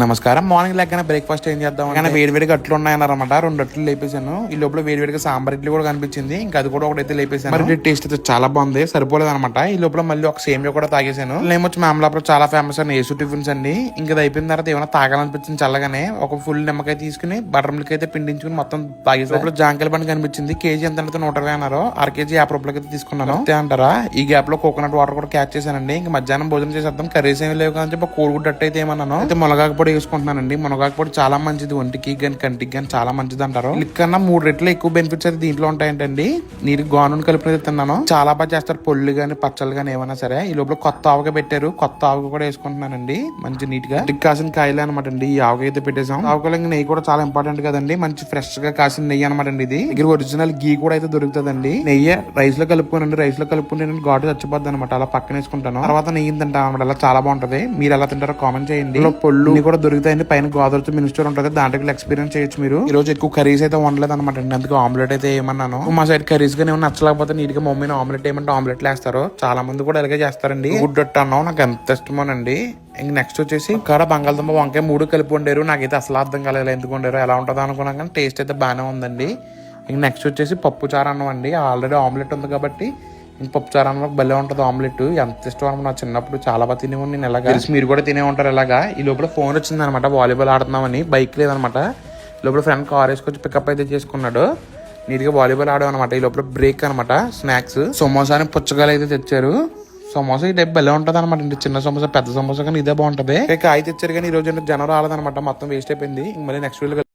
నమస్కారం. మార్నింగ్ లెక్కన బ్రేక్ఫాస్ట్ ఏం చేద్దాం కానీ వేడివేడిగా అట్లు ఉన్నాయన్నారన్నమాట. 2 అట్లు లేపేశాను. ఈ లోపల వేడివేడిగా సాంబార్ ఇడ్లీ కూడా కనిపించింది. ఇంకా అది కూడా ఒకటైతే లేపేశాను. మరి టేస్ట్ అయితే చాలా బాగుంది, సరిపోలేదు అనమాట. ఈ లోపల మళ్ళీ ఒక సేమియా కూడా తాగేశాను. ఏమొచ్చి మామలాపురం చాలా ఫేమస్ అండి యేసు టిఫిన్స్ అండి. ఇంకా అది అయిపోయిన తర్వాత ఏమైనా తాగాలనిపించింది చల్లగానే ఒక ఫుల్ నిమ్మకాయ తీసుకుని బటర్ మిల్క్ అయితే పిండించుకుని మొత్తం తాగేసి లోపల జాంకాయల బండి కనిపించింది. కేజీ ఎంత అంటే 120 అన్నారు. 1/2 కేజీ 50 రూపాయలకి అయితే తీసుకున్నాను. అంతే అంటారా. ఈ గ్యాప్ లో కోకోనట్ వాటర్ కూడా క్యాచ్ చేశానండి. ఇంకా మధ్యాహ్నం భోజనం చేసేద్దాం, కర్రీస్ ఏమి లేవు కానీ చెప్పి కోడిగుడ్డు అట్టు అయితే ఏమన్నాను. అయితే మునగాకు పొడి వేసుకుంటున్నానండి. మునగాకు పొడి చాలా మంచిది, ఒంటికి కానీ కంటికి కానీ చాలా మంచిది అంటారు. కన్నా 3 రెట్లు ఎక్కువ బెనిఫిట్స్ అయితే దీంట్లో ఉంటాయంటండి. నీరు గోనూనె కలిపి తిన్నాను, చాలా బాగా చేస్తారు. పొళ్ళు గానీ పచ్చళ్ళు గానీ ఏమైనా సరే. ఈ లోపల కొత్త ఆవగా పెట్టారు, కొత్త ఆవగా కూడా వేసుకుంటున్నానండి. మంచి నీట్ గా కాసిన కాయలు అనమాట అండి. ఈ ఆవగా అయితే పెట్టేసాం. ఆవకాయలు నెయ్యి కూడా చాలా ఇంపార్టెంట్ కదండి. మంచి ఫ్రెష్ గా కాసిన నెయ్యి అనమాట అండి. ఇది దగ్గర ఒరిజినల్ గీ కూడా అయితే దొరుకుతుందండి. నెయ్యి రైస్ లో కలుపుకోనండి. రైస్ లో కలుపుకుంటే నేను ఘాటు చచ్చిపోద్ది అనమాట. అలా పక్కన వేసుకుంటాను. తర్వాత నెయ్యి తింటాను అనమాట. అలా చాలా బాగుంటది. మీరు ఎలా తింటారో కామెంట్ చేయండి. పొళ్ళు కూడా దొరుకుతాయండి. పైన గోదావరితో మినిస్టర్ ఉంటుంది, దాంట్లో ఎక్స్పీరియన్స్ చేయొచ్చు మీరు. ఈ రోజు ఎక్కువ కర్రీస్ అయితే వండలేదు అనమాట అండి. అందుకు ఆమ్లెట్ అయితే ఏమన్నాను. మా సైడ్ కర్రీస్ గానీ ఏమన్నా నచ్చలేకపోతే నీట్ గా మమ్మీని ఆమ్లెట్ ఏమంటే ఆమ్లెట్ వేస్తారు. చాలా మంది కూడా ఇలాగే చేస్తారండి. గుడ్ అన్నావు, నాకు ఎంత ఇష్టమోనండి. ఇంక నెక్స్ట్ వచ్చేసి కాడ బంగాళదుంప వంకాయ 3 కలిపి వండారు. నాకైతే అసలు అర్థం కాలేదు ఎందుకు వండారు, ఎలా ఉంటుందో అనుకున్నాను. కానీ టేస్ట్ అయితే బాగానే ఉందండి. ఇంక నెక్స్ట్ వచ్చేసి పప్పు చారు అన్నం అండి. ఆల్రెడీ ఆమ్లెట్ ఉంది కాబట్టి ఇంక పప్పు చారు అన్నం భలే ఉంటుంది. ఆమ్లెట్ ఎంత ఇష్టం అనమాట. నా చిన్నప్పుడు చాలా బాగా తినేవాడిని నేను. ఎలాగా తెలిసి మీరు కూడా తినే ఉంటారు ఇలాగా. ఈ లోపల ఫోన్ వచ్చింది అనమాట. వాలీబాల్ ఆడుతున్నామని. బైక్ లేదనమాట. లోపల ఫ్రెండ్ కార్ వేసుకొచ్చి పికప్ అయితే చేసుకున్నాడు. నీట్ గా వాలీబాల్ ఆడాం అనమాట. ఈ లోపల బ్రేక్ అనమాట. స్నాక్స్ సమోసా అని పుచ్చకాయలు అయితే తెచ్చారు. సమోసా ఈ టైప్ భలే ఉంటుంది అనమాట. చిన్న సమోసా పెద్ద సమోసా కానీ ఇదే బాగుంటది. కాయ తెచ్చారు కానీ ఈ రోజు జనం రాలేదనమాట. మొత్తం వేస్ట్ అయిపోయింది. మళ్ళీ నెక్స్ట్ వీక్